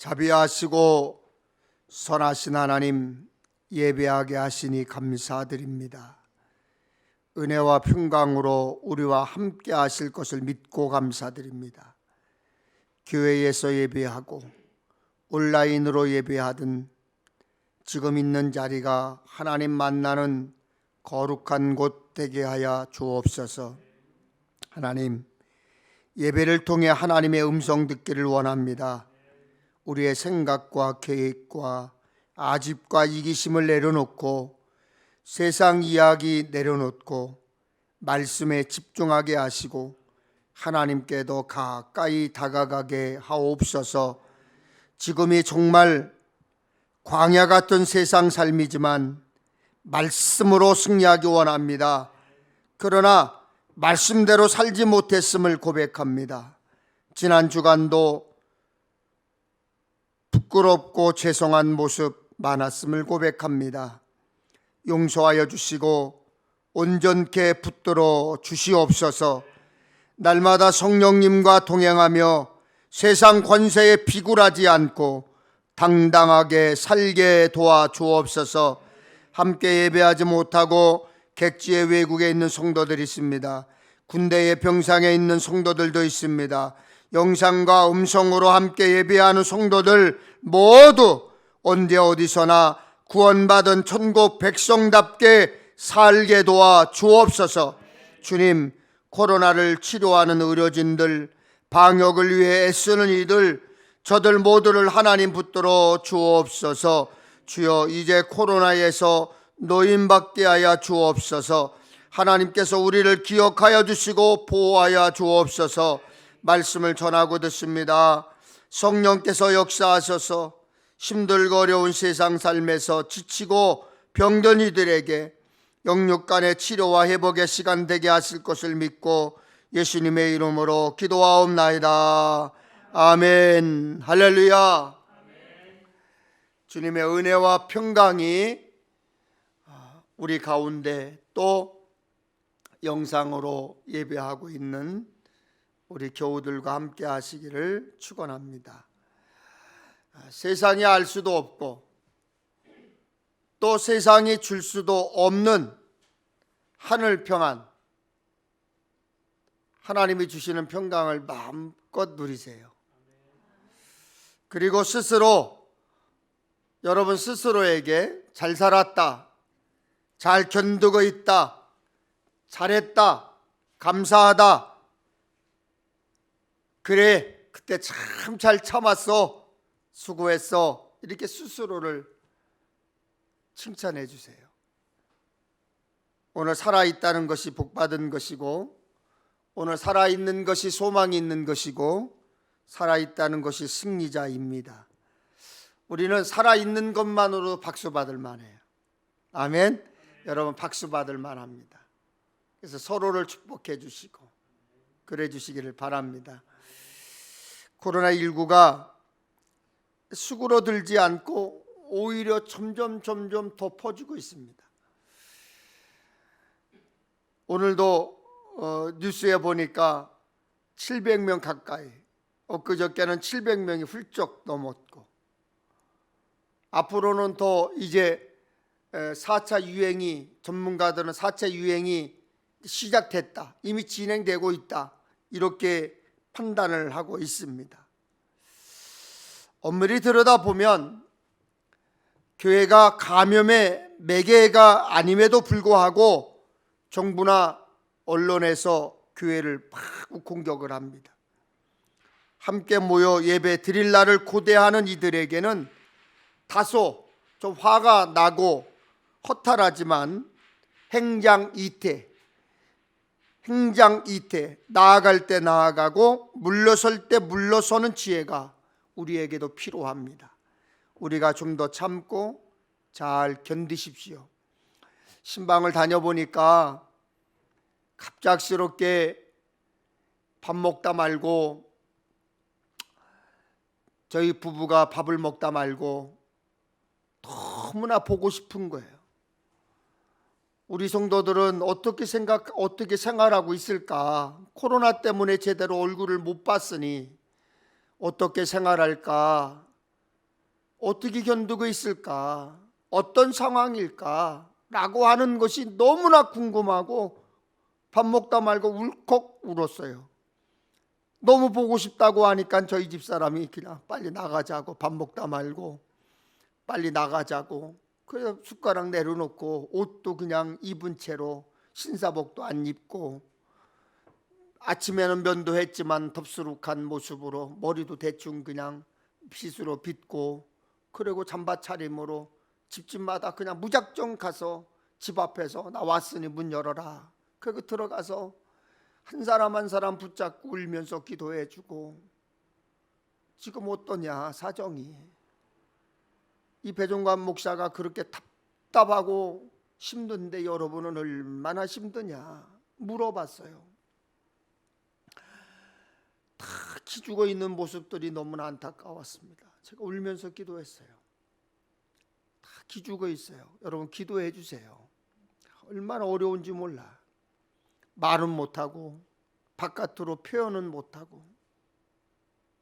자비하시고 선하신 하나님, 예배하게 하시니 감사드립니다. 은혜와 평강으로 우리와 함께 하실 것을 믿고 감사드립니다. 교회에서 예배하고 온라인으로 예배하든 지금 있는 자리가 하나님 만나는 거룩한 곳 되게 하여 주옵소서. 하나님, 예배를 통해 하나님의 음성 듣기를 원합니다. 우리의 생각과 계획과 아집과 이기심을 내려놓고 세상 이야기 내려놓고 말씀에 집중하게 하시고 하나님께 더 가까이 다가가게 하옵소서. 지금이 정말 광야 같은 세상 삶이지만 말씀으로 승리하기 원합니다. 그러나 말씀대로 살지 못했음을 고백합니다. 지난 주간도 부끄럽고 죄송한 모습 많았음을 고백합니다. 용서하여 주시고 온전케 붙들어 주시옵소서. 날마다 성령님과 동행하며 세상 권세에 비굴하지 않고 당당하게 살게 도와주옵소서. 함께 예배하지 못하고 객지의 외국에 있는 성도들이 있습니다. 군대의 병상에 있는 성도들도 있습니다. 영상과 음성으로 함께 예배하는 성도들 모두 언제 어디서나 구원받은 천국 백성답게 살게 도와 주옵소서. 주님, 코로나를 치료하는 의료진들, 방역을 위해 애쓰는 이들, 저들 모두를 하나님 붙들어 주옵소서. 주여, 이제 코로나에서 노임받게 하여 주옵소서. 하나님께서 우리를 기억하여 주시고 보호하여 주옵소서. 말씀을 전하고 듣습니다. 성령께서 역사하셔서 힘들고 어려운 세상 삶에서 지치고 병든 이들에게 영육간의 치료와 회복의 시간 되게 하실 것을 믿고 예수님의 이름으로 기도하옵나이다. 아멘. 할렐루야. 주님의 은혜와 평강이 우리 가운데 또 영상으로 예배하고 있는 우리 교우들과 함께 하시기를 축원합니다. 세상이 알 수도 없고 또 세상이 줄 수도 없는 하늘 평안, 하나님이 주시는 평강을 마음껏 누리세요. 그리고 스스로, 여러분 스스로에게 잘 살았다, 잘 견디고 있다, 잘했다, 감사하다, 그래 그때 참 잘 참았어, 수고했어, 이렇게 스스로를 칭찬해 주세요. 오늘 살아있다는 것이 복받은 것이고, 오늘 살아있는 것이 소망이 있는 것이고, 살아있다는 것이 승리자입니다. 우리는 살아있는 것만으로 박수 받을 만해요. 아멘. 여러분 박수 받을 만합니다. 그래서 서로를 축복해 주시고 그래 주시기를 바랍니다. 코로나19가 수그러들지 않고 오히려 점점 더 퍼지고 있습니다. 오늘도 뉴스에 보니까 700명 가까이, 엊그저께는 700명이 훌쩍 넘었고, 앞으로는 더 이제 4차 유행이, 전문가들은 4차 유행이 시작됐다, 이미 진행되고 있다, 이렇게 판단을 하고 있습니다. 엄밀히 들여다보면 교회가 감염의 매개가 아님에도 불구하고 정부나 언론에서 교회를 막 공격을 합니다. 함께 모여 예배 드릴 날을 고대하는 이들에게는 다소 좀 화가 나고 허탈하지만 행장이태, 나아갈 때 나아가고 물러설 때 물러서는 지혜가 우리에게도 필요합니다. 우리가 좀 더 참고 잘 견디십시오. 신방을 다녀보니까 갑작스럽게 밥 먹다 말고, 저희 부부가 밥을 먹다 말고 너무나 보고 싶은 거예요. 우리 성도들은 어떻게 생활하고 있을까? 코로나 때문에 제대로 얼굴을 못 봤으니 어떻게 생활할까? 어떻게 견디고 있을까? 어떤 상황일까? 라고 하는 것이 너무나 궁금하고 밥 먹다 말고 울컥 울었어요. 너무 보고 싶다고 하니까 저희 집사람이 그냥 빨리 나가자고, 밥 먹다 말고 빨리 나가자고. 그래서 숟가락 내려놓고 옷도 그냥 입은 채로, 신사복도 안 입고, 아침에는 면도했지만 덥수룩한 모습으로 머리도 대충 그냥 빗으로 빗고, 그리고 잠바 차림으로 집집마다 그냥 무작정 가서 집 앞에서 나 왔으니 문 열어라. 그리고 들어가서 한 사람 한 사람 붙잡고 울면서 기도해주고. 지금 어떠냐 사정이. 이 배종관 목사가 그렇게 답답하고 힘든데 여러분은 얼마나 힘드냐 물어봤어요. 다 기죽어 있는 모습들이 너무나 안타까웠습니다. 제가 울면서 기도했어요. 다 기죽어 있어요. 여러분 기도해 주세요. 얼마나 어려운지 몰라. 말은 못하고 바깥으로 표현은 못하고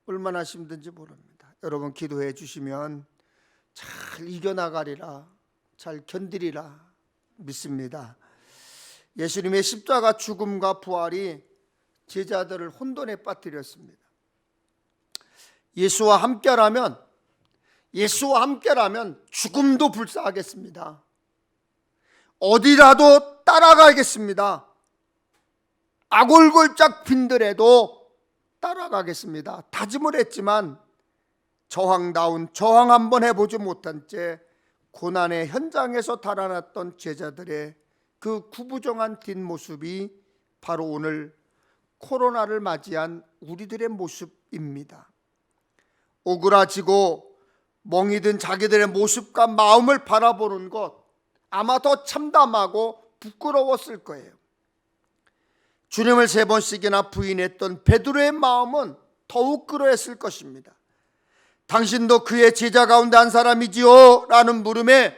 얼마나 힘든지 모릅니다. 여러분 기도해 주시면 잘 이겨나가리라, 잘 견디리라 믿습니다. 예수님의 십자가 죽음과 부활이 제자들을 혼돈에 빠뜨렸습니다. 예수와 함께라면 죽음도 불사하겠습니다. 어디라도 따라가겠습니다. 아골골짝 빈들에도 따라가겠습니다. 다짐을 했지만 저항다운 저항 한번 해보지 못한 채 고난의 현장에서 달아났던 제자들의 그 구부정한 뒷모습이 바로 오늘 코로나를 맞이한 우리들의 모습입니다. 오그라지고 멍이 든 자기들의 모습과 마음을 바라보는 것 아마 더 참담하고 부끄러웠을 거예요. 주님을 3번씩이나 부인했던 베드로의 마음은 더욱 그러했을 것입니다. 당신도 그의 제자 가운데 한 사람이지요? 라는 물음에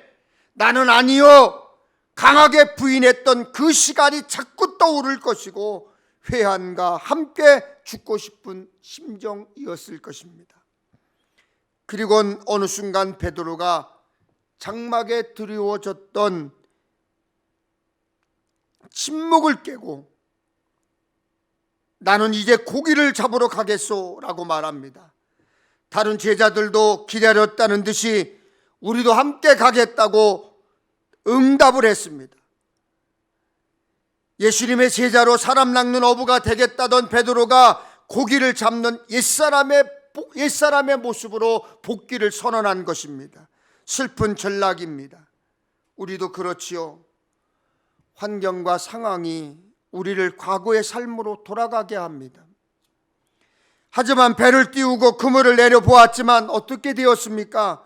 나는 아니요, 강하게 부인했던 그 시간이 자꾸 떠오를 것이고 회한과 함께 죽고 싶은 심정이었을 것입니다. 그리고는 어느 순간 베드로가 장막에 드리워졌던 침묵을 깨고 나는 이제 고기를 잡으러 가겠소 라고 말합니다. 다른 제자들도 기다렸다는 듯이 우리도 함께 가겠다고 응답을 했습니다. 예수님의 제자로 사람 낚는 어부가 되겠다던 베드로가 고기를 잡는 옛사람의 모습으로 복귀를 선언한 것입니다. 슬픈 전락입니다. 우리도 그렇지요. 환경과 상황이 우리를 과거의 삶으로 돌아가게 합니다. 하지만 배를 띄우고 그물을 내려보았지만 어떻게 되었습니까?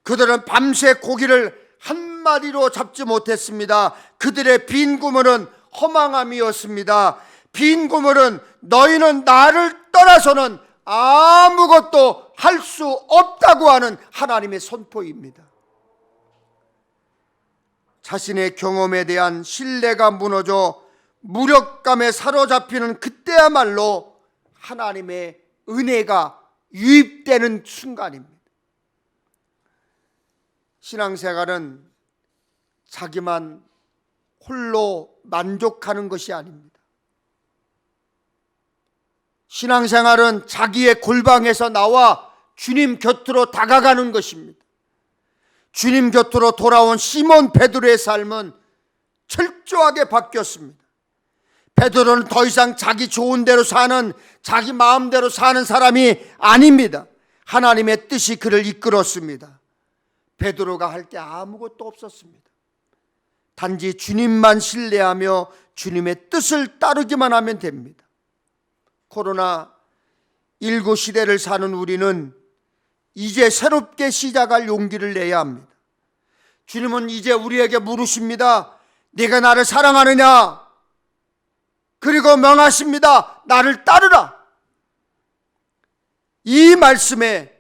그들은 밤새 고기를 한 마리로 잡지 못했습니다. 그들의 빈 그물은 허망함이었습니다. 빈 그물은 너희는 나를 떠나서는 아무것도 할 수 없다고 하는 하나님의 선포입니다. 자신의 경험에 대한 신뢰가 무너져 무력감에 사로잡히는 그때야말로 하나님의 은혜가 유입되는 순간입니다. 신앙생활은 자기만 홀로 만족하는 것이 아닙니다. 신앙생활은 자기의 골방에서 나와 주님 곁으로 다가가는 것입니다. 주님 곁으로 돌아온 시몬 베드로의 삶은 철저하게 바뀌었습니다. 베드로는 더 이상 자기 좋은 대로 사는, 자기 마음대로 사는 사람이 아닙니다. 하나님의 뜻이 그를 이끌었습니다. 베드로가 할 게 아무것도 없었습니다. 단지 주님만 신뢰하며 주님의 뜻을 따르기만 하면 됩니다. 코로나19 시대를 사는 우리는 이제 새롭게 시작할 용기를 내야 합니다. 주님은 이제 우리에게 물으십니다. 네가 나를 사랑하느냐? 그리고 명하십니다. 나를 따르라. 이 말씀에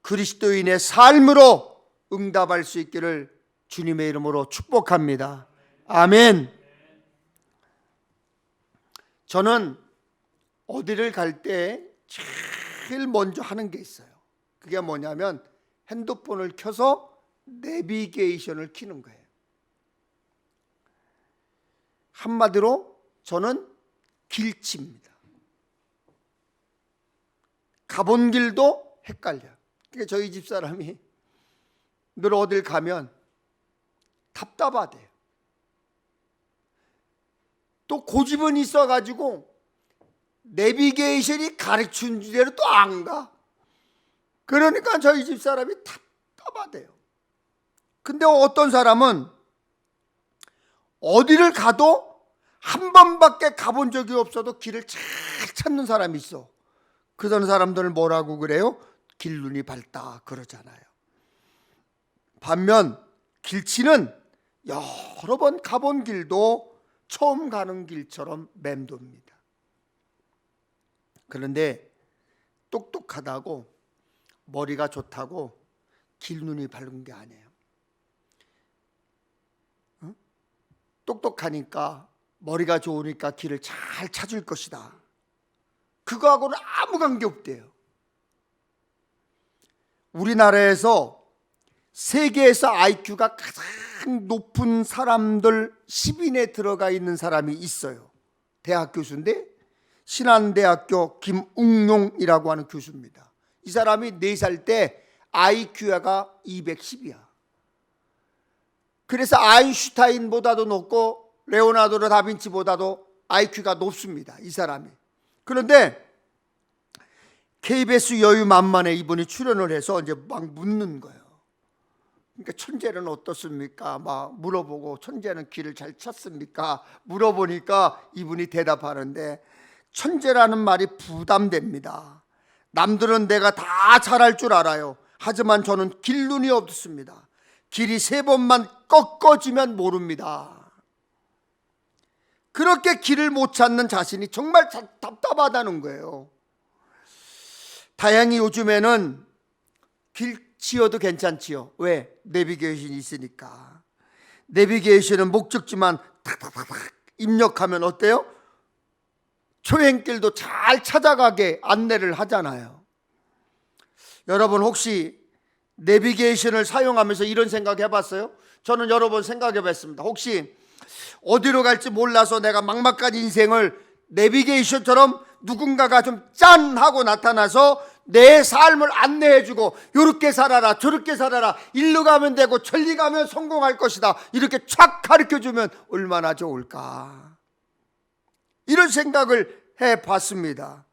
그리스도인의 삶으로 응답할 수 있기를 주님의 이름으로 축복합니다. 아멘. 저는 어디를 갈 때 제일 먼저 하는 게 있어요. 그게 뭐냐면 핸드폰을 켜서 내비게이션을 켜는 거예요. 한마디로 저는 길치입니다. 가본 길도 헷갈려요. 그러니까 저희 집사람이 늘 어딜 가면 답답하대요. 또 고집은 있어가지고 내비게이션이 가르친 대로 또 안 가. 그러니까 저희 집사람이 답답하대요. 근데 어떤 사람은 어디를 가도 한 번밖에 가본 적이 없어도 길을 잘 찾는 사람이 있어. 그런 사람들을 뭐라고 그래요? 길눈이 밝다 그러잖아요. 반면 길치는 여러 번 가본 길도 처음 가는 길처럼 맴돕니다. 그런데 똑똑하다고 머리가 좋다고 길눈이 밝은 게 아니에요. 똑똑하니까 머리가 좋으니까 길을 잘 찾을 것이다. 그거하고는 아무 관계 없대요. 우리나라에서 세계에서 IQ가 가장 높은 사람들 10인에 들어가 있는 사람이 있어요. 대학 교수인데 신한대학교 김웅용이라고 하는 교수입니다. 이 사람이 4살 때 IQ가 210이야. 그래서 아인슈타인보다도 높고 레오나르도 다빈치보다도 IQ가 높습니다. 이 사람이. 그런데 KBS 여유만만에 이분이 출연을 해서 이제 막 묻는 거예요. 그러니까 천재는 어떻습니까? 막 물어보고 천재는 길을 잘 찾습니까? 물어보니까 이분이 대답하는데 천재라는 말이 부담됩니다. 남들은 내가 다 잘할 줄 알아요. 하지만 저는 길눈이 없습니다. 길이 3번만 꺾어지면 모릅니다. 그렇게 길을 못 찾는 자신이 정말 답답하다는 거예요. 다행히 요즘에는 길치여도 괜찮지요. 왜? 내비게이션이 있으니까. 내비게이션은 목적지만 탁탁탁탁 입력하면 어때요? 초행길도 잘 찾아가게 안내를 하잖아요. 여러분 혹시 내비게이션을 사용하면서 이런 생각 해봤어요? 저는 여러 번 생각해봤습니다. 혹시 어디로 갈지 몰라서 내가 막막한 인생을 내비게이션처럼 누군가가 좀 짠 하고 나타나서 내 삶을 안내해주고 이렇게 살아라 저렇게 살아라 일로 가면 되고 저리 가면 성공할 것이다 이렇게 촥 가르쳐주면 얼마나 좋을까, 이런 생각을 해봤습니다.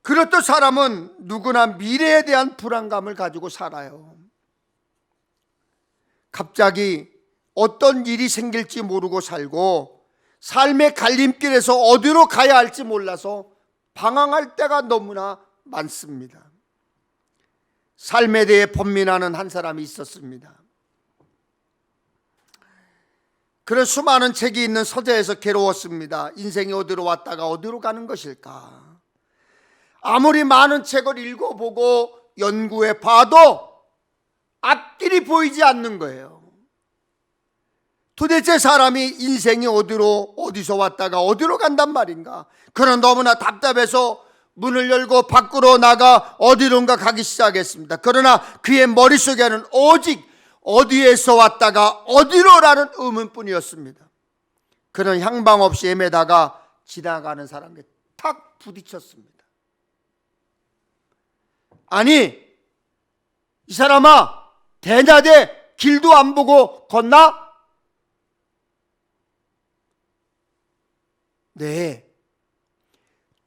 그렇듯 사람은 누구나 미래에 대한 불안감을 가지고 살아요. 갑자기 어떤 일이 생길지 모르고 살고 삶의 갈림길에서 어디로 가야 할지 몰라서 방황할 때가 너무나 많습니다. 삶에 대해 번민하는 한 사람이 있었습니다. 그런 수많은 책이 있는 서재에서 괴로웠습니다. 인생이 어디로 왔다가 어디로 가는 것일까? 아무리 많은 책을 읽어보고 연구해 봐도 앞길이 보이지 않는 거예요. 도대체 사람이 인생이 어디서 왔다가 어디로 간단 말인가? 그는 너무나 답답해서 문을 열고 밖으로 나가 어디론가 가기 시작했습니다. 그러나 그의 머릿속에는 오직 어디에서 왔다가 어디로라는 의문뿐이었습니다. 그는 향방 없이 헤매다가 지나가는 사람에게 탁 부딪혔습니다. 아니, 이 사람아, 대낮에 길도 안 보고 걷나? 네.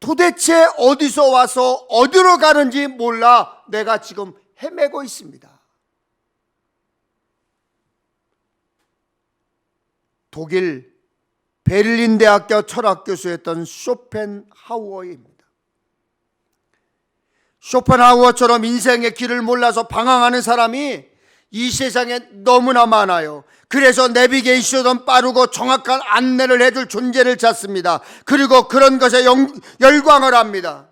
도대체 어디서 와서 어디로 가는지 몰라 내가 지금 헤매고 있습니다. 독일 베를린 대학교 철학 교수였던 쇼펜하우어입니다. 쇼펜하우어처럼 인생의 길을 몰라서 방황하는 사람이 이 세상에 너무나 많아요. 그래서 내비게이션은 빠르고 정확한 안내를 해줄 존재를 찾습니다. 그리고 그런 것에 열광을 합니다.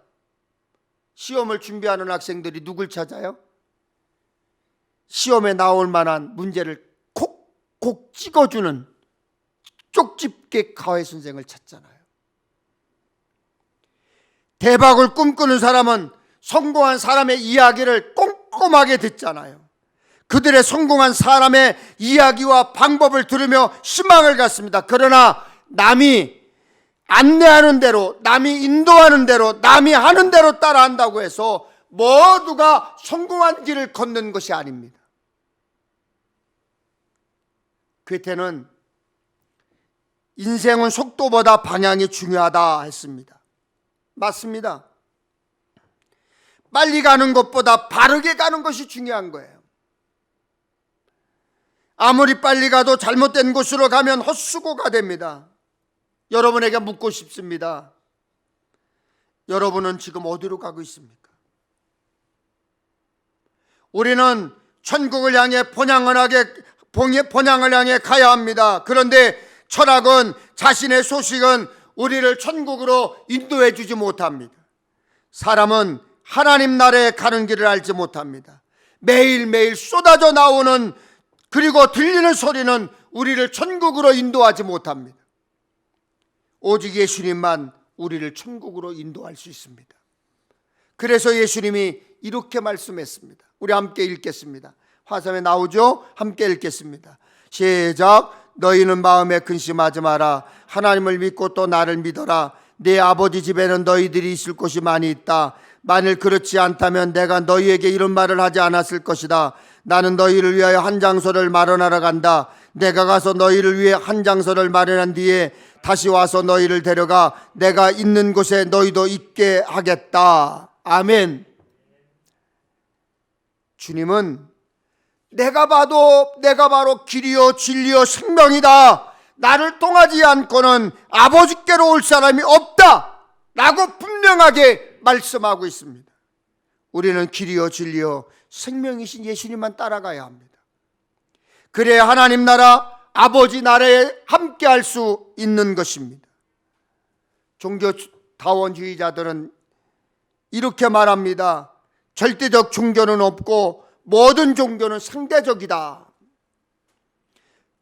시험을 준비하는 학생들이 누굴 찾아요? 시험에 나올 만한 문제를 콕콕 찍어주는 쪽집게 가회 선생을 찾잖아요. 대박을 꿈꾸는 사람은 성공한 사람의 이야기를 꼼꼼하게 듣잖아요. 그들의 성공한 사람의 이야기와 방법을 들으며 희망을 갖습니다. 그러나 남이 안내하는 대로, 남이 인도하는 대로, 남이 하는 대로 따라한다고 해서 모두가 성공한 길을 걷는 것이 아닙니다. 괴테는 인생은 속도보다 방향이 중요하다 했습니다. 맞습니다. 빨리 가는 것보다 바르게 가는 것이 중요한 거예요. 아무리 빨리 가도 잘못된 곳으로 가면 헛수고가 됩니다. 여러분에게 묻고 싶습니다. 여러분은 지금 어디로 가고 있습니까? 우리는 천국을 향해 본향을 향해 가야 합니다. 그런데 철학은, 자신의 소식은 우리를 천국으로 인도해 주지 못합니다. 사람은 하나님 나라에 가는 길을 알지 못합니다. 매일매일 쏟아져 나오는, 그리고 들리는 소리는 우리를 천국으로 인도하지 못합니다. 오직 예수님만 우리를 천국으로 인도할 수 있습니다. 그래서 예수님이 이렇게 말씀했습니다. 우리 함께 읽겠습니다. 화면에 나오죠? 함께 읽겠습니다. 시작. 너희는 마음에 근심하지 마라. 하나님을 믿고 또 나를 믿어라. 내 아버지 집에는 너희들이 있을 곳이 많이 있다. 만일 그렇지 않다면 내가 너희에게 이런 말을 하지 않았을 것이다. 나는 너희를 위하여 한 장소를 마련하러 간다. 내가 가서 너희를 위해 한 장소를 마련한 뒤에 다시 와서 너희를 데려가 내가 있는 곳에 너희도 있게 하겠다. 아멘. 주님은 내가 바로 길이요 진리요 생명이다. 나를 통하지 않고는 아버지께로 올 사람이 없다 라고 분명하게 말씀하고 있습니다. 우리는 길이요 진리요 생명이신 예수님만 따라가야 합니다. 그래야 하나님 나라, 아버지 나라에 함께할 수 있는 것입니다. 종교다원주의자들은 이렇게 말합니다. 절대적 종교는 없고 모든 종교는 상대적이다.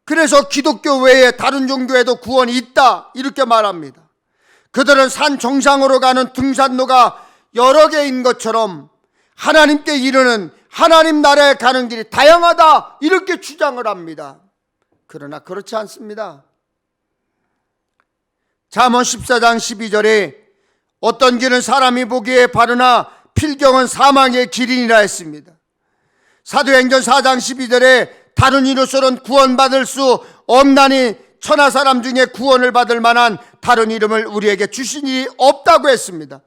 그래서 기독교 외에 다른 종교에도 구원이 있다, 이렇게 말합니다. 그들은 산 정상으로 가는 등산로가 여러 개인 것처럼 하나님께 이르는, 하나님 나라에 가는 길이 다양하다, 이렇게 주장을 합니다. 그러나 그렇지 않습니다. 잠언 14장 12절에 어떤 길은 사람이 보기에 바르나 필경은 사망의 길이니라 했습니다. 사도행전 4장 12절에 다른 이로서는 구원받을 수 없나니 천하 사람 중에 구원을 받을 만한 다른 이름을 우리에게 주신 일이 없다고 했습니다.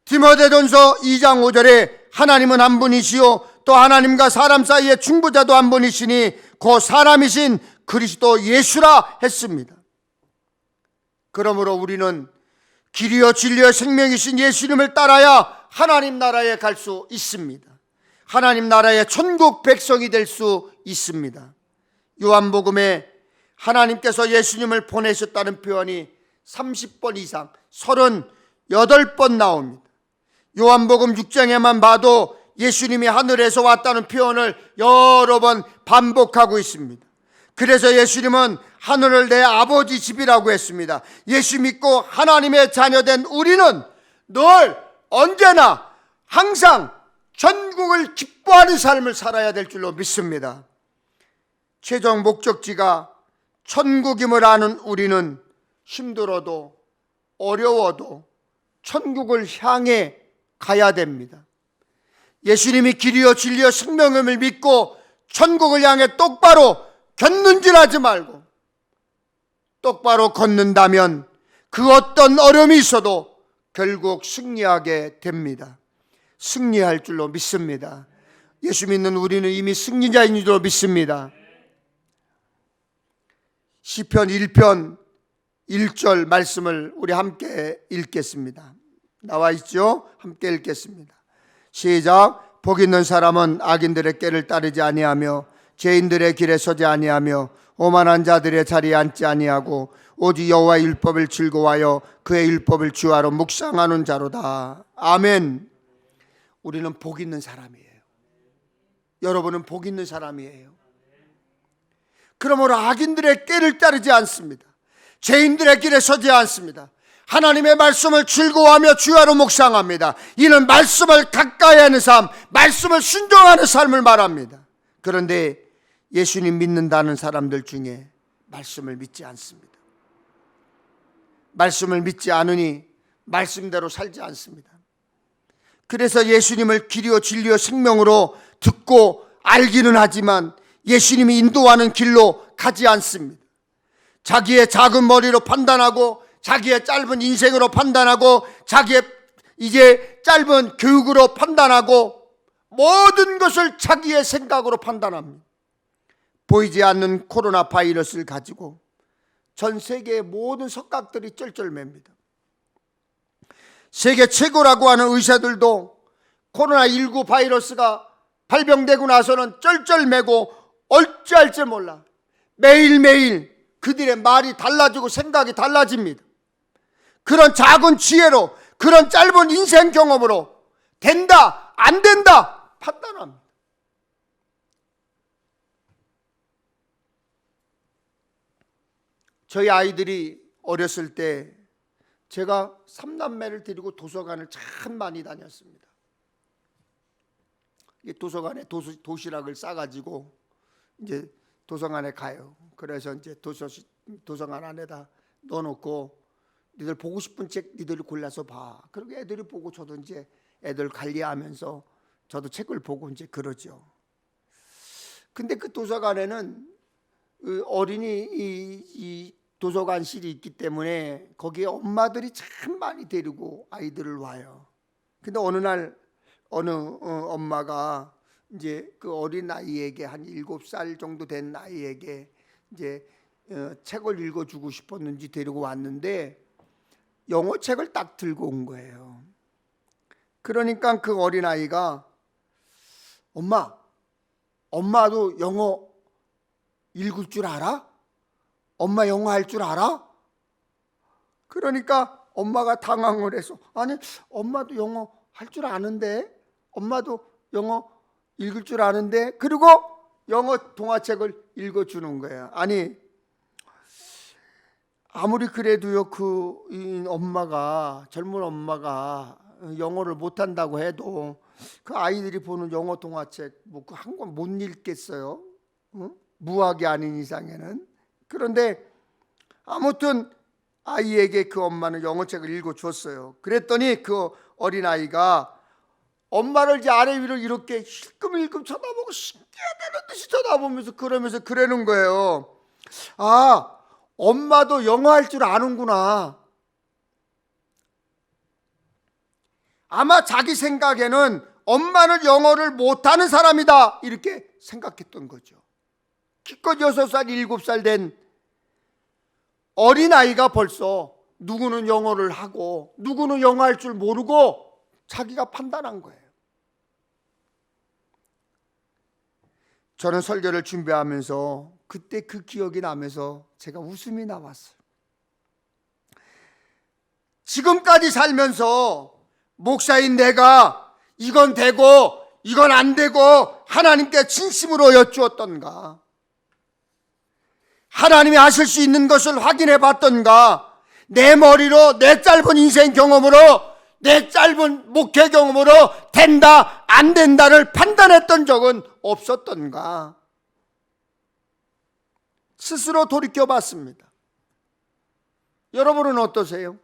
디모데전서 2장 5절에 하나님은 한 분이시요 또 하나님과 사람 사이의 중보자도 한 분이시니 그 사람이신 그리스도 예수라 했습니다. 그러므로 우리는 길이요 진리요 생명이신 예수님을 따라야 하나님 나라에 갈 수 있습니다. 하나님 나라의 천국 백성이 될 수 있습니다. 요한복음에 하나님께서 예수님을 보내셨다는 표현이 30번 이상 38번 나옵니다. 요한복음 6장에만 봐도 예수님이 하늘에서 왔다는 표현을 여러 번 반복하고 있습니다. 그래서 예수님은 하늘을 내 아버지 집이라고 했습니다. 예수 믿고 하나님의 자녀된 우리는 늘 언제나 항상 천국을 기뻐하는 삶을 살아야 될 줄로 믿습니다. 최종 목적지가 천국임을 아는 우리는 힘들어도 어려워도 천국을 향해 가야 됩니다. 예수님이 길이요 진리요 생명임을 믿고 천국을 향해 똑바로 곁눈질하지 말고 똑바로 걷는다면 그 어떤 어려움이 있어도 결국 승리하게 됩니다. 승리할 줄로 믿습니다. 예수 믿는 우리는 이미 승리자인 줄로 믿습니다. 시편 1편 1절 말씀을 우리 함께 읽겠습니다. 나와 있죠? 함께 읽겠습니다. 시작. 복 있는 사람은 악인들의 꾀를 따르지 아니하며 죄인들의 길에 서지 아니하며 오만한 자들의 자리에 앉지 아니하고 오직 여호와의 율법을 즐거워하여 그의 율법을 주하로 묵상하는 자로다. 아멘. 우리는 복 있는 사람이에요. 여러분은 복 있는 사람이에요. 그러므로 악인들의 꾀를 따르지 않습니다. 죄인들의 길에 서지 않습니다. 하나님의 말씀을 즐거워하며 주야로 묵상합니다. 이는 말씀을 가까이 하는 삶, 말씀을 순종하는 삶을 말합니다. 그런데 예수님 믿는다는 사람들 중에 말씀을 믿지 않습니다. 말씀을 믿지 않으니 말씀대로 살지 않습니다. 그래서 예수님을 길이요 진리요 생명으로 듣고 알기는 하지만 예수님이 인도하는 길로 가지 않습니다. 자기의 작은 머리로 판단하고 자기의 짧은 인생으로 판단하고 자기의 이제 짧은 교육으로 판단하고 모든 것을 자기의 생각으로 판단합니다. 보이지 않는 코로나 바이러스를 가지고 전 세계의 모든 석각들이 쩔쩔맵니다. 세계 최고라고 하는 의사들도 코로나19 바이러스가 발병되고 나서는 쩔쩔매고 어찌할지 몰라 매일매일 그들의 말이 달라지고 생각이 달라집니다. 그런 작은 지혜로, 그런 짧은 인생 경험으로 된다 안 된다 판단합니다. 저희 아이들이 어렸을 때 제가 3남매를 데리고 도서관을 참 많이 다녔습니다. 도서관에 도시락을 싸가지고 이제 도서관에 가요. 그래서 이제 도서관 안에다 넣어놓고 니들 보고 싶은 책 니들이 골라서 봐. 그리고 애들이 보고 저도 이제 애들 관리하면서 저도 책을 보고 이제 그러죠. 근데 그 도서관에는 어린이 이 도서관실이 있기 때문에 거기에 엄마들이 참 많이 데리고 아이들을 와요. 근데 어느 날 어느 엄마가 이제 그 어린 아이에게 한 7살 정도 된 아이에게 이제 책을 읽어주고 싶었는지 데리고 왔는데 영어 책을 딱 들고 온 거예요. 그러니까 그 어린 아이가 엄마도 영어 읽을 줄 알아? 엄마 영어 할 줄 알아? 그러니까 엄마가 당황을 해서 아니 엄마도 영어 할 줄 아는데 엄마도 영어 읽을 줄 아는데 그리고 영어 동화책을 읽어주는 거예요. 아니 아무리 그래도요 그 엄마가 젊은 엄마가 영어를 못한다고 해도 그 아이들이 보는 영어 동화책 뭐 그 한 권 못 읽겠어요? 응? 무학이 아닌 이상에는. 그런데 아무튼 아이에게 그 엄마는 영어책을 읽어줬어요. 그랬더니 그 어린아이가 엄마를 이제 아래 위로 이렇게 힐끔힐끔 쳐다보고 신기하다는 듯이 쳐다보면서 그러면서 그러는 거예요. 아, 엄마도 영어 할 줄 아는구나. 아마 자기 생각에는 엄마는 영어를 못하는 사람이다 이렇게 생각했던 거죠. 기껏 6살, 7살 된 어린아이가 벌써 누구는 영어를 하고 누구는 영어 할 줄 모르고 자기가 판단한 거예요. 저는 설교를 준비하면서 그때 그 기억이 나면서 제가 웃음이 나왔어요. 지금까지 살면서 목사인 내가 이건 되고 이건 안 되고 하나님께 진심으로 여쭈었던가? 하나님이 하실 수 있는 것을 확인해 봤던가? 내 머리로 내 짧은 인생 경험으로 내 짧은 목회 경험으로 된다 안 된다를 판단했던 적은 없었던가? 스스로 돌이켜 봤습니다. 여러분은 어떠세요?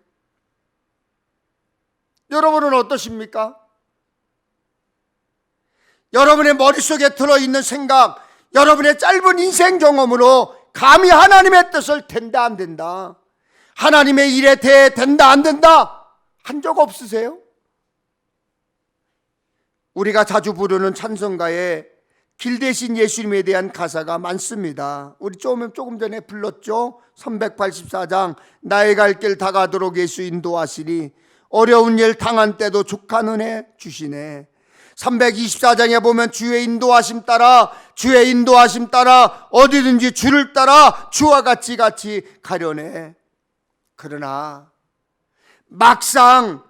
여러분은 어떠십니까? 여러분의 머릿속에 들어있는 생각, 여러분의 짧은 인생 경험으로 감히 하나님의 뜻을 된다 안 된다, 하나님의 일에 대해 된다 안 된다 한 적 없으세요? 우리가 자주 부르는 찬송가에 길 대신 예수님에 대한 가사가 많습니다. 우리 조금 전에 불렀죠. 384장 나의 갈 길 다가도록 예수 인도하시니 어려운 일 당한 때도 족한 은혜 주시네. 324장에 보면 주의 인도하심 따라 어디든지 주를 따라 주와 같이 가려네. 그러나 막상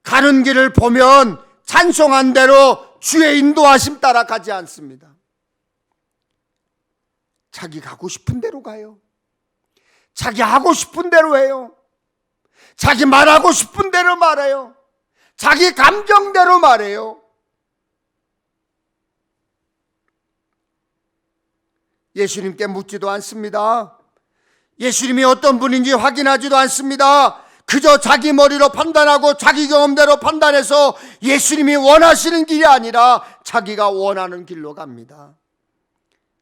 가는 길을 보면 찬송한 대로 주의 인도하심 따라 가지 않습니다. 자기 가고 싶은 대로 가요. 자기 하고 싶은 대로 해요. 자기 말하고 싶은 대로 말해요. 자기 감정대로 말해요. 예수님께 묻지도 않습니다. 예수님이 어떤 분인지 확인하지도 않습니다. 그저 자기 머리로 판단하고 자기 경험대로 판단해서 예수님이 원하시는 길이 아니라 자기가 원하는 길로 갑니다.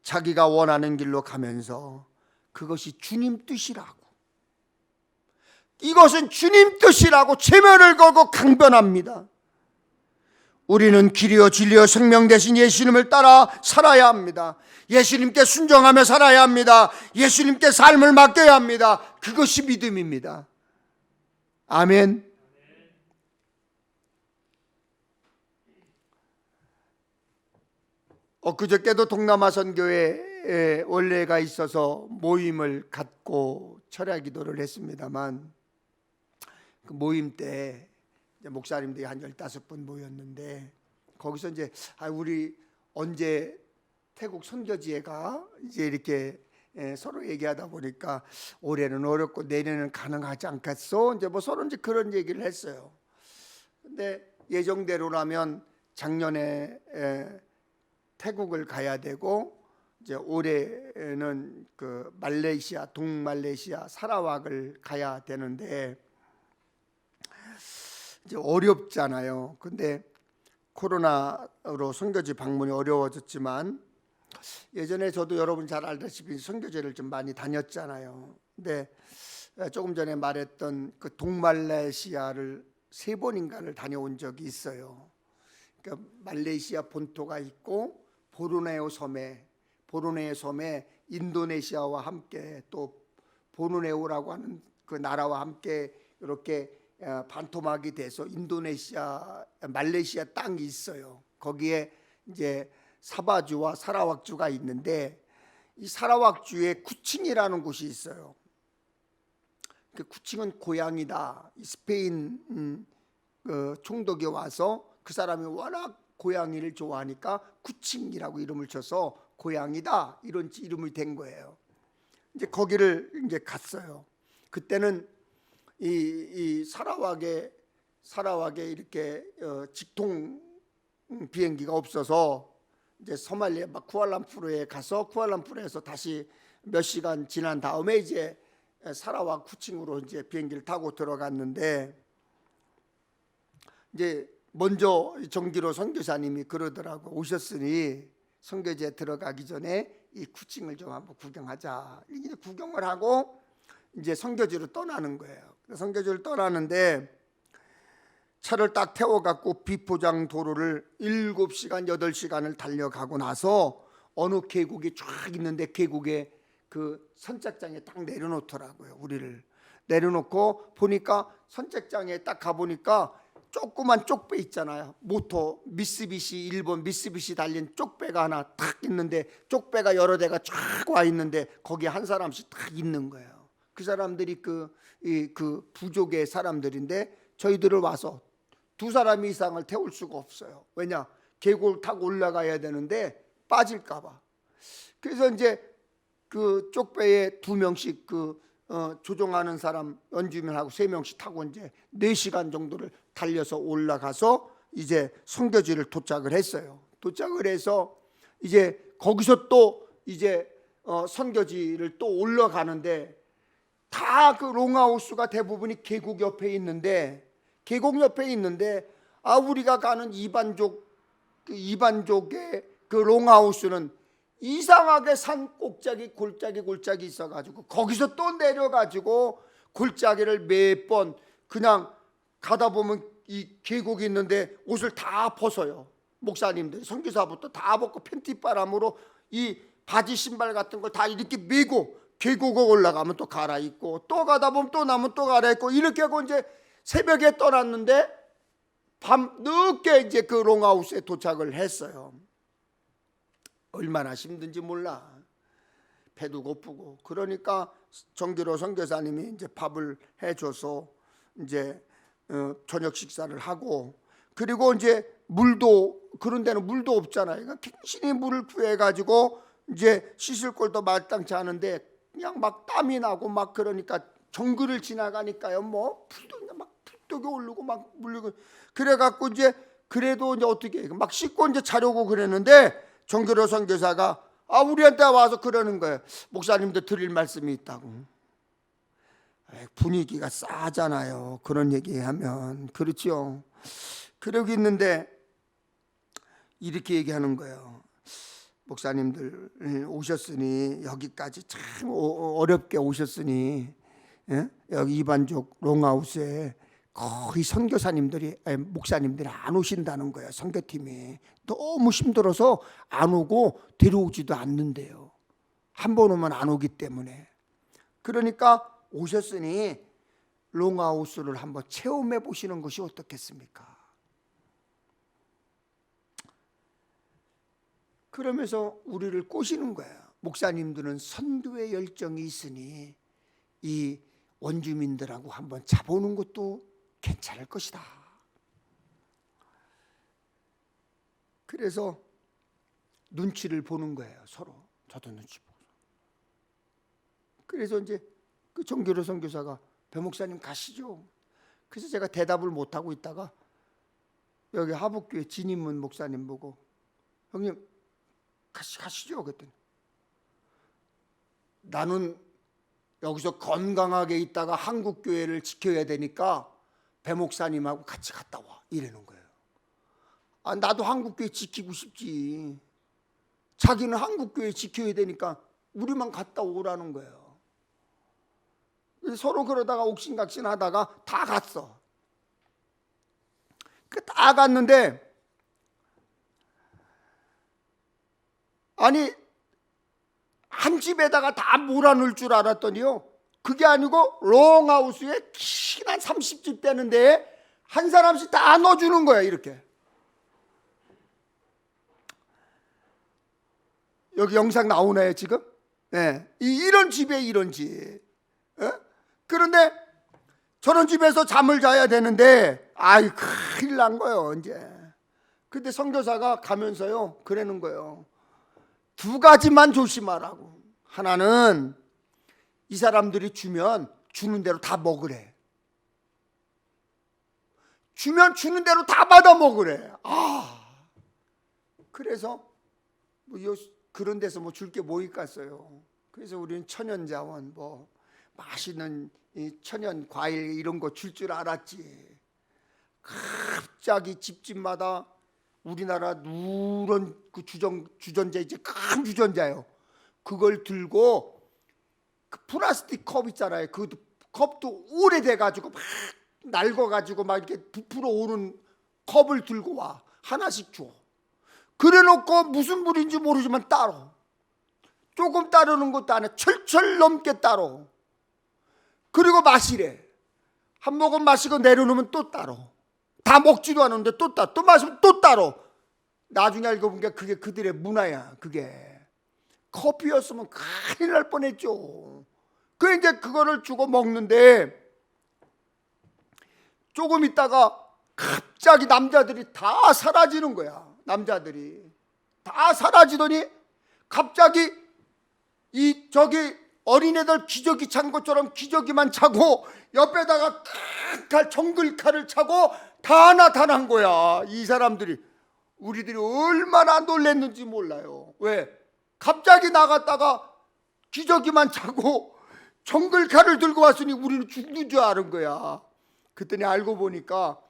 자기가 원하는 길로 가면서 그것이 주님 뜻이라고, 이것은 주님 뜻이라고 체면을 걸고 강변합니다. 우리는 길이요 진리요 생명 되신 예수님을 따라 살아야 합니다. 예수님께 순종하며 살아야 합니다. 예수님께 삶을 맡겨야 합니다. 그것이 믿음입니다. 아멘. 엊그저께도 동남아 선교회에 원래가 있어서 모임을 갖고 철야 기도를 했습니다만, 그 모임 때 목사님들이 한 15분 모였는데, 거기서 이제 우리 언제 태국 선교지회가 이제 이렇게 서로 얘기하다 보니까 올해는 어렵고 내년은 가능하지 않겠소? 이제 뭐 서로 이제 그런 얘기를 했어요. 근데 예정대로라면 작년에 태국을 가야 되고, 이제 올해는 그 말레이시아, 동말레이시아 사라왁을 가야 되는데 이제 어렵잖아요. 근데 코로나로 선교지 방문이 어려워졌지만, 예전에 저도 여러분 잘 알다시피 선교제를 좀 많이 다녔잖아요. 근데 조금 전에 말했던 그 동말레이시아를 3번인가를 다녀온 적이 있어요. 그러니까 말레이시아 본토가 있고 보르네오 섬에 인도네시아와 함께 또 보르네오라고 하는 그 나라와 함께 이렇게 반토막이 돼서 인도네시아, 말레이시아 땅이 있어요. 거기에 이제 사바주와 사라왁주가 있는데, 이 사라왁주에 쿠칭이라는 곳이 있어요. 그 쿠칭은 고양이다. 스페인 총독이 와서 그 사람이 워낙 고양이를 좋아하니까 쿠칭이라고 이름을 쳐서 고양이다 이런 이름이 된 거예요. 이제 거기를 이제 갔어요. 그때는 이 사라왁에 이렇게 직통 비행기가 없어서 이제 소말리아 쿠알라룸푸르에 가서 쿠알라룸푸르에서 다시 몇 시간 지난 다음에 이제 사라왁 쿠칭으로 이제 비행기를 타고 들어갔는데, 이제 먼저 정기로 선교사님이 그러더라고, 오셨으니 선교지에 들어가기 전에 이 쿠칭을 좀 한번 구경하자. 이제 구경을 하고 이제 선교지로 떠나는 거예요. 선교지를 떠나는데 차를 딱 태워갖고 비포장 도로를 7시간 8시간을 달려가고 나서 어느 계곡이 쫙 있는데, 계곡에 그 선착장에 딱 내려놓더라고요. 우리를 내려놓고 보니까 선착장에 딱 가보니까 조그만 쪽배 있잖아요. 모터 미쓰비시, 일본 미쓰비시 달린 쪽배가 하나 딱 있는데, 쪽배가 여러 대가 쫙 와 있는데 거기에 한 사람씩 딱 있는 거예요. 그 사람들이 그 부족의 사람들인데, 저희들을 와서 2사람 이상을 태울 수가 없어요. 왜냐? 계곡을 타고 올라가야 되는데 빠질까 봐. 그래서 이제 그 쪽배에 2명씩 조종하는 사람 연주민하고 3명씩 타고 이제 4시간 정도를 달려서 올라가서 이제 선교지를 도착을 했어요. 도착을 해서 이제 거기서 또 이제 선교지를 또 올라가는데, 다 그 롱하우스가 대부분이 계곡 옆에 있는데, 우리가 가는 이반족의 그 롱하우스는 이상하게 산 골짜기 있어가지고 거기서 또 내려가지고 골짜기를 몇 번 그냥 가다 보면 이 계곡이 있는데 옷을 다 벗어요. 목사님들, 선교사부터 다 벗고 팬티바람으로 이 바지 신발 같은 걸 다 이렇게 메고 계곡에 올라가면 또 갈아입고, 또 가다 보면 또 나면 또 갈아입고, 이렇게 하고 이제 새벽에 떠났는데 밤 늦게 이제 그 롱하우스에 도착을 했어요. 얼마나 힘든지 몰라. 배도 고프고. 그러니까 정기로 선교사님이 이제 밥을 해줘서 이제 저녁 식사를 하고, 그리고 이제 물도, 그런 데는 물도 없잖아요. 그러니까 갱신히 물을 구해가지고 이제 씻을 꼴도 마땅치 않은데 그냥 막 땀이 나고 막 그러니까 정글을 지나가니까요, 뭐 풀도 막 풀독이 오르고 막 물리고 그래갖고 이제 그래도 이제 어떻게 막 씻고 이제 자려고 그랬는데 정교로 선교사가 우리한테 와서 그러는 거예요. 목사님도 드릴 말씀이 있다고. 분위기가 싸잖아요. 그런 얘기하면 그렇죠. 그러고 있는데 이렇게 얘기하는 거예요. 목사님들 오셨으니 여기까지 참 어렵게 오셨으니 여기 이반족 롱하우스에 거의 선교사님들이 목사님들이 안 오신다는 거예요. 선교팀이 너무 힘들어서 안 오고 데려오지도 않는데요. 한 번 오면 안 오기 때문에. 그러니까 오셨으니 롱하우스를 한번 체험해 보시는 것이 어떻겠습니까? 그러면서 우리를 꼬시는 거예요. 목사님들은 선교의 열정이 있으니 이 원주민들하고 한번 자보는 것도 괜찮을 것이다. 그래서 눈치를 보는 거예요. 서로. 저도 눈치 보고. 그래서 이제 그 정교로 선교사가 배 목사님 가시죠. 그래서 제가 대답을 못하고 있다가 여기 하북교회 진인문 목사님 보고 형님 가시죠. 그랬더니 나는 여기서 건강하게 있다가 한국교회를 지켜야 되니까 배 목사님하고 같이 갔다 와 이러는 거예요. 나도 한국교회 지키고 싶지. 자기는 한국교회 지켜야 되니까 우리만 갔다 오라는 거예요. 서로 그러다가 옥신각신 하다가 다 갔어. 다 갔는데 아니 한 집에다가 다 몰아넣을 줄 알았더니요, 그게 아니고 롱하우스에 긴 한 30집 되는데 한 사람씩 다 넣어주는 거예요. 이렇게. 여기 영상 나오나요 지금? 네. 이런 집에 이런 집. 그런데 저런 집에서 잠을 자야 되는데 큰일 난 거예요 이제. 근데 선교사가 가면서요 그러는 거예요. 두 가지만 조심하라고. 하나는 이 사람들이 주면 주는 대로 다 먹으래. 주면 주는 대로 다 받아 먹으래. 그래서 그런 데서 뭐 줄 게 뭐 있겠어요. 그래서 우리는 천연자원 뭐 맛있는 이 천연 과일 이런 거 줄 줄 알았지. 갑자기 집집마다 우리나라 누런 그 주전자 이제 큰 주전자요. 그걸 들고 그 플라스틱 컵 있잖아요. 그 컵도 오래돼 가지고 막 낡아 가지고 막 이렇게 부풀어 오는 컵을 들고 와. 하나씩 줘. 그래 놓고 무슨 물인지 모르지만 따로. 조금 따르는 것도 아니야. 철철 넘게 따로. 그리고 마시래. 한 모금 마시고 내려놓으면 또 따로. 다 먹지도 않은데 또 따로. 또 마시면 또 따로. 나중에 알고 보니까 그게 그들의 문화야. 그게 커피였으면 큰일 날 뻔했죠. 그 이제 그거를 주고 먹는데 조금 있다가 갑자기 남자들이 다 사라지는 거야. 남자들이 다 사라지더니 갑자기 저기 어린애들 기저귀 찬 것처럼 기저귀만 차고 옆에다가 탁 정글칼을 차고 다 나타난 거야. 이 사람들이. 우리들이 얼마나 놀랬는지 몰라요. 왜? 갑자기 나갔다가 기저귀만 차고 정글칼을 들고 왔으니 우리는 죽는 줄 아는 거야. 그랬더니 알고 보니까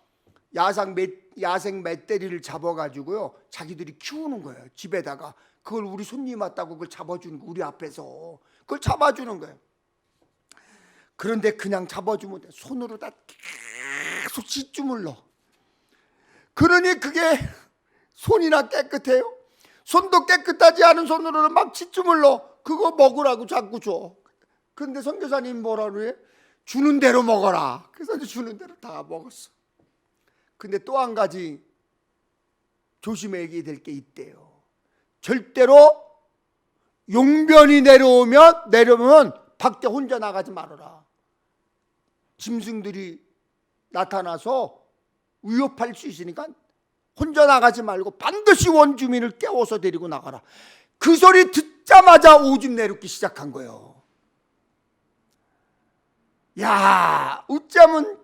야생 멧돼지를 잡아가지고요 자기들이 키우는 거예요. 집에다가. 그걸 우리 손님 왔다고 그걸 잡아주는 거. 우리 앞에서 그걸 잡아주는 거예요. 그런데 그냥 잡아주면 돼. 손으로 다 계속 짓주물러. 그러니 그게 손이나 깨끗해요? 손도 깨끗하지 않은 손으로는 막 짓주물러. 그거 먹으라고 자꾸 줘. 그런데 선교사님 뭐라 그래? 주는 대로 먹어라. 그래서 이제 주는 대로 다 먹었어. 근데 또 한 가지 조심해야 될 게 있대요. 절대로 용변이 내려오면 밖에 혼자 나가지 말아라. 짐승들이 나타나서 위협할 수 있으니까 혼자 나가지 말고 반드시 원주민을 깨워서 데리고 나가라. 그 소리 듣자마자 오줌 내놓기 시작한 거예요. 야, 어쩌면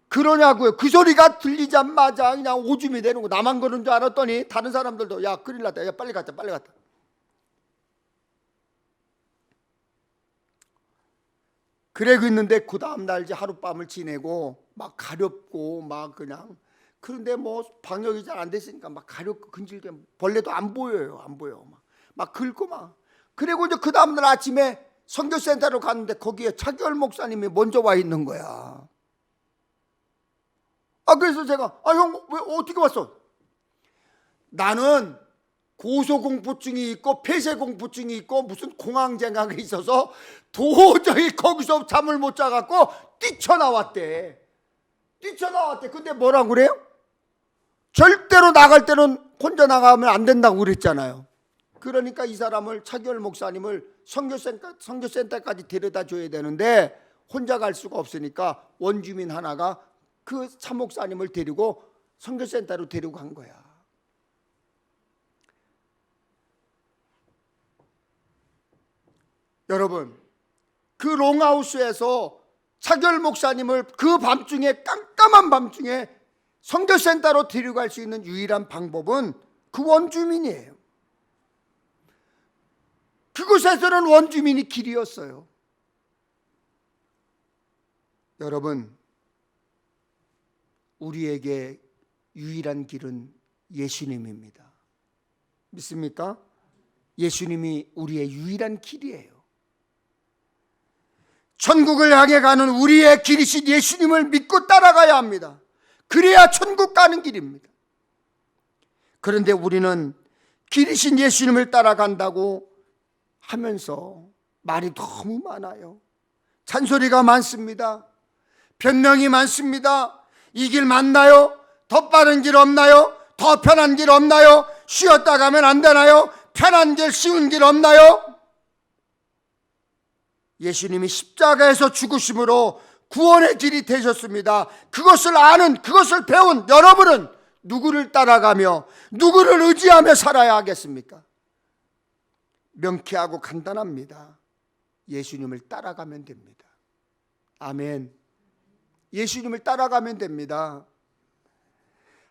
그러냐고요. 그 소리가 들리자마자 그냥 오줌이 되는 거. 나만 그런 줄 알았더니 다른 사람들도 야, 큰일 났다. 야, 빨리 갔다, 빨리 갔다. 그러고 있는데 그 다음날 이제 하룻밤을 지내고 막 가렵고 막 그냥, 그런데 뭐 방역이 잘 안 됐으니까 막 가렵고 근질게, 벌레도 안 보여요. 안 보여. 막 긁고 막. 그리고 이제 그 다음날 아침에 선교센터로 갔는데 거기에 차기열 목사님이 먼저 와 있는 거야. 그래서 제가 형 왜 어떻게 왔어? 나는 고소공포증이 있고 폐쇄공포증이 있고 무슨 공황장애가 있어서 도저히 거기서 잠을 못 자갖고 뛰쳐나왔대. 근데 뭐라고 그래요? 절대로 나갈 때는 혼자 나가면 안 된다고 그랬잖아요. 그러니까 이 사람을, 차기열 목사님을 선교센터까지 데려다 줘야 되는데 혼자 갈 수가 없으니까 원주민 하나가 그 차 목사님을 데리고 선교센터로 데리고 간 거야. 여러분, 그 롱하우스에서 차기열 목사님을 그 밤중에, 깜깜한 밤중에 선교센터로 데려갈 수 있는 유일한 방법은 그 원주민이에요. 그곳에서는 원주민이 길이었어요. 여러분, 우리에게 유일한 길은 예수님입니다. 믿습니까? 예수님이 우리의 유일한 길이에요. 천국을 향해 가는 우리의 길이신 예수님을 믿고 따라가야 합니다. 그래야 천국 가는 길입니다. 그런데 우리는 길이신 예수님을 따라간다고 하면서 말이 너무 많아요. 잔소리가 많습니다. 변명이 많습니다. 이 길 맞나요? 더 빠른 길 없나요? 더 편한 길 없나요? 쉬었다 가면 안 되나요? 편한 길, 쉬운 길 없나요? 예수님이 십자가에서 죽으심으로 구원의 길이 되셨습니다. 그것을 아는, 그것을 배운 여러분은 누구를 따라가며 누구를 의지하며 살아야 하겠습니까? 명쾌하고 간단합니다. 예수님을 따라가면 됩니다. 아멘. 예수님을 따라가면 됩니다.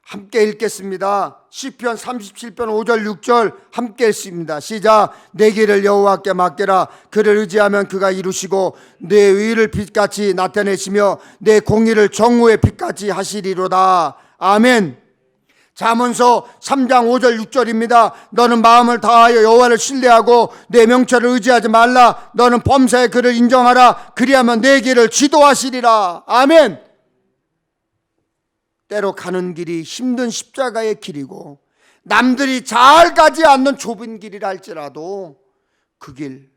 함께 읽겠습니다. 시편 37편 5절 6절 함께 읽습니다. 시작. 내 길을 여호와께 맡겨라. 그를 의지하면 그가 이루시고 내 의를 빛같이 나타내시며 내 공의를 정오의 빛같이 하시리로다. 아멘. 잠언서 3장 5절 6절입니다. 너는 마음을 다하여 여호와를 신뢰하고 내 명철을 의지하지 말라. 너는 범사에 그를 인정하라. 그리하면 내 길을 지도하시리라. 아멘. 때로 가는 길이 힘든 십자가의 길이고 남들이 잘 가지 않는 좁은 길이라 할지라도 그 길,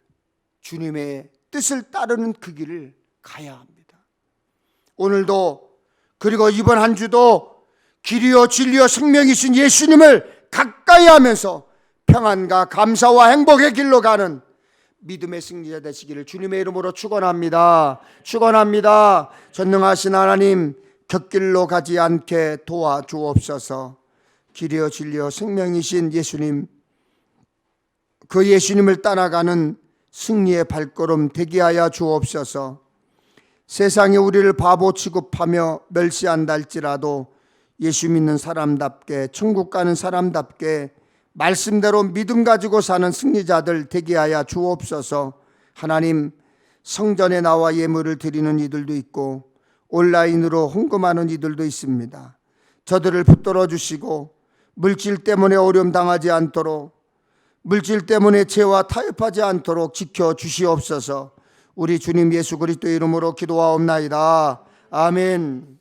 주님의 뜻을 따르는 그 길을 가야 합니다. 오늘도, 그리고 이번 한 주도 길이요 진리요 생명이신 예수님을 가까이 하면서 평안과 감사와 행복의 길로 가는 믿음의 승리자 되시기를 주님의 이름으로 축원합니다. 축원합니다. 전능하신 하나님, 곁길로 가지 않게 도와주옵소서. 길이요 진리요 생명이신 예수님, 그 예수님을 따라가는 승리의 발걸음 되게 하여 주옵소서. 세상이 우리를 바보 취급하며 멸시한다 할지라도 예수 믿는 사람답게, 천국 가는 사람답게 말씀대로 믿음 가지고 사는 승리자들 되게 하여 주옵소서. 하나님, 성전에 나와 예물을 드리는 이들도 있고 온라인으로 헌금하는 이들도 있습니다. 저들을 붙들어 주시고 물질 때문에 어려움 당하지 않도록, 물질 때문에 죄와 타협하지 않도록 지켜 주시옵소서. 우리 주님 예수 그리스도의 이름으로 기도하옵나이다. 아멘.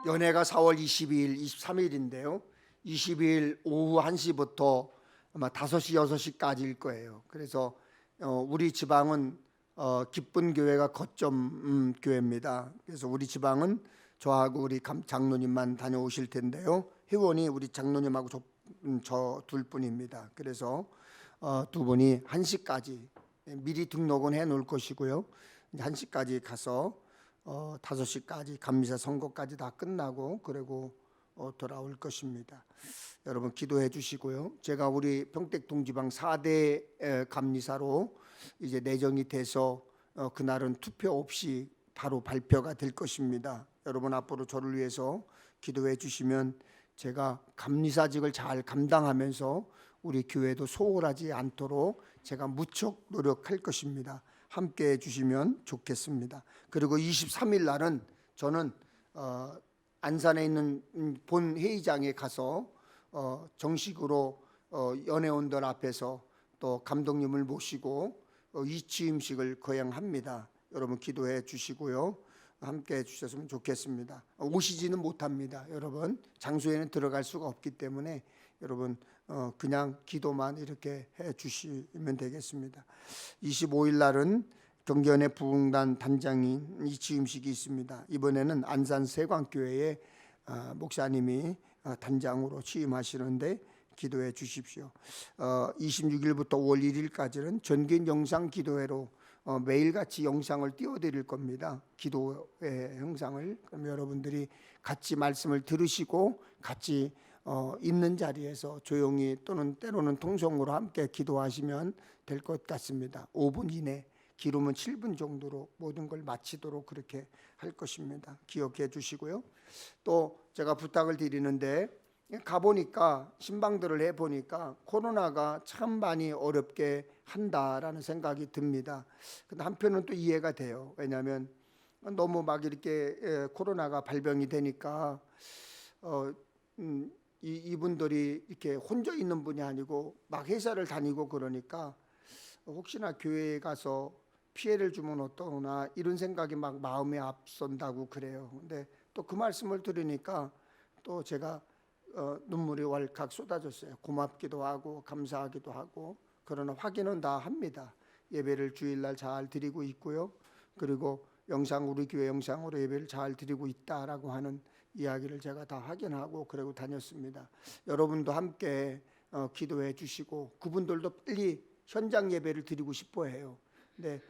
연회가 4월 22일, 23일인데요. 22일 오후 1시부터 아마 5시, 6시까지일 거예요. 그래서 우리 지방은 기쁜 교회가 거점 교회입니다. 그래서 우리 지방은 저하고 우리 장로님만 다녀오실 텐데요. 회원이 우리 장로님하고 저 둘뿐입니다. 그래서 두 분이 1시까지 미리 등록은 해 놓을 것이고요. 1시까지 가서 5시까지 감미사 선거까지 다 끝나고 그리고 돌아올 것입니다. 여러분 기도해 주시고요. 제가 우리 평택동지방 4대 감리사로 이제 내정이 돼서 그날은 투표 없이 바로 발표가 될 것입니다. 여러분 앞으로 저를 위해서 기도해 주시면 제가 감리사직을 잘 감당하면서 우리 교회도 소홀하지 않도록 제가 무척 노력할 것입니다. 함께 해주시면 좋겠습니다. 그리고 23일 날은 저는 안산에 있는 본 회의장에 가서 정식으로 연회원들 앞에서 또 감독님을 모시고 이취임식을 거행합니다. 여러분 기도해 주시고요. 함께 해주셨으면 좋겠습니다. 오시지는 못합니다. 여러분 장소에는 들어갈 수가 없기 때문에 여러분 그냥 기도만 이렇게 해주시면 되겠습니다. 25일 날은 경기원의 부흥단 단장인 이취임식이 있습니다. 이번에는 안산 세광교회의 목사님이 단장으로 취임하시는데 기도해 주십시오. 26일부터 5월 1일까지는 전개인 영상 기도회로 매일같이 영상을 띄워드릴 겁니다. 기도회 영상을. 그럼 여러분들이 같이 말씀을 들으시고 같이 있는 자리에서 조용히 또는 때로는 통성으로 함께 기도하시면 될 것 같습니다. 5분 이내, 길으면 7분 정도로 모든 걸 마치도록 그렇게 할 것입니다. 기억해 주시고요. 또 제가 부탁을 드리는데 가보니까 신방들을 해보니까 코로나가 참 많이 어렵게 한다라는 생각이 듭니다. 근데 한편은 또 이해가 돼요. 왜냐하면 너무 막 이렇게 코로나가 발병이 되니까 이분들이 이렇게 혼자 있는 분이 아니고 막 회사를 다니고 그러니까 혹시나 교회에 가서 피해를 주면 어떠나 이런 생각이 막 마음에 앞선다고 그래요. 근데 또 그 말씀을 들으니까 또 제가 눈물이 왈칵 쏟아졌어요. 고맙기도 하고 감사하기도 하고. 그러나 확인은 다 합니다. 예배를 주일날 잘 드리고 있고요. 그리고 우리 교회 영상으로 예배를 잘 드리고 있다라고 하는 이야기를 제가 다 확인하고 그러고 다녔습니다. 여러분도 함께 기도해 주시고 그분들도 빨리 현장 예배를 드리고 싶어 해요. 근데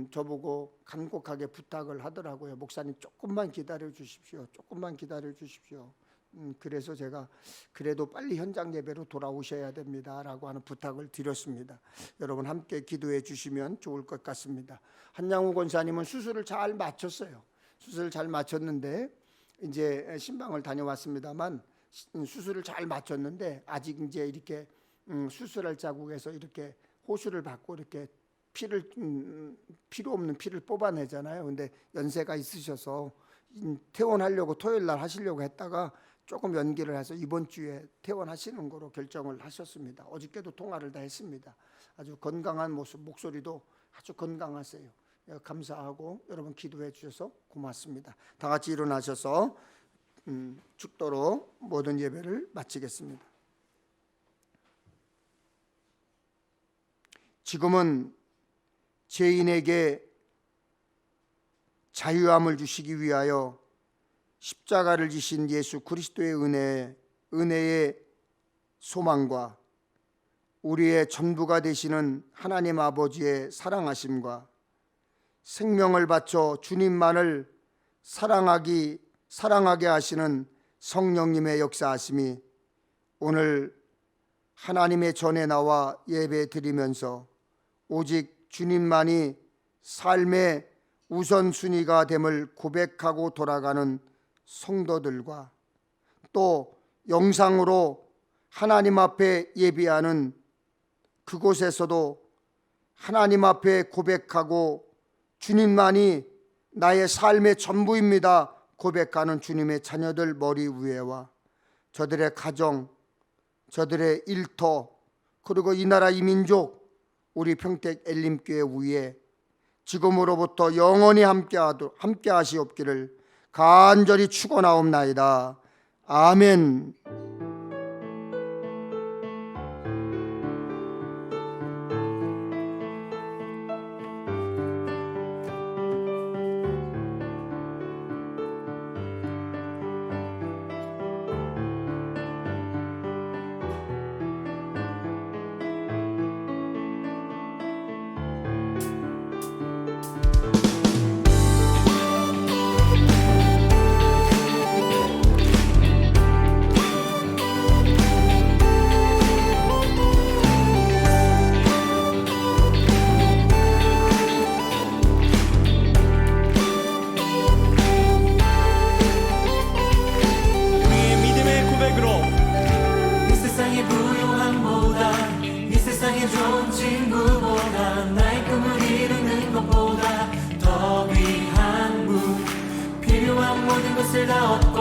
저보고 간곡하게 부탁을 하더라고요. 목사님 조금만 기다려 주십시오. 조금만 기다려 주십시오. 그래서 제가 그래도 빨리 현장 예배로 돌아오셔야 됩니다라고 하는 부탁을 드렸습니다. 여러분 함께 기도해 주시면 좋을 것 같습니다. 한양우 권사님은 수술을 잘 마쳤어요. 수술을 잘 마쳤는데 이제 신방을 다녀왔습니다만 수술을 잘 마쳤는데 아직 이제 이렇게 수술할 자국에서 이렇게 호수를 받고 이렇게 필요 없는 피를 뽑아내잖아요. 근데 연세가 있으셔서 퇴원하려고 토요일 날 하시려고 했다가 조금 연기를 해서 이번 주에 퇴원하시는 거로 결정을 하셨습니다. 어저께도 통화를 다 했습니다. 아주 건강한 모습, 목소리도 아주 건강하세요. 감사하고 여러분 기도해 주셔서 고맙습니다. 다 같이 일어나셔서 축도로 모든 예배를 마치겠습니다. 지금은 죄인에게 자유함을 주시기 위하여 십자가를 지신 예수 그리스도의 은혜의 소망과 우리의 전부가 되시는 하나님 아버지의 사랑하심과 생명을 바쳐 주님만을 사랑하게 하시는 성령님의 역사하심이 오늘 하나님의 전에 나와 예배 드리면서 오직 주님만이 삶의 우선순위가 됨을 고백하고 돌아가는 성도들과 또 영상으로 하나님 앞에 예배하는 그곳에서도 하나님 앞에 고백하고 주님만이 나의 삶의 전부입니다 고백하는 주님의 자녀들 머리 위에와 저들의 가정, 저들의 일터, 그리고 이 나라 이 민족 우리 평택 엘림교회 위에 지금으로부터 영원히 함께 하시옵기를 간절히 축원하옵나이다. 아멘. 즐거웠던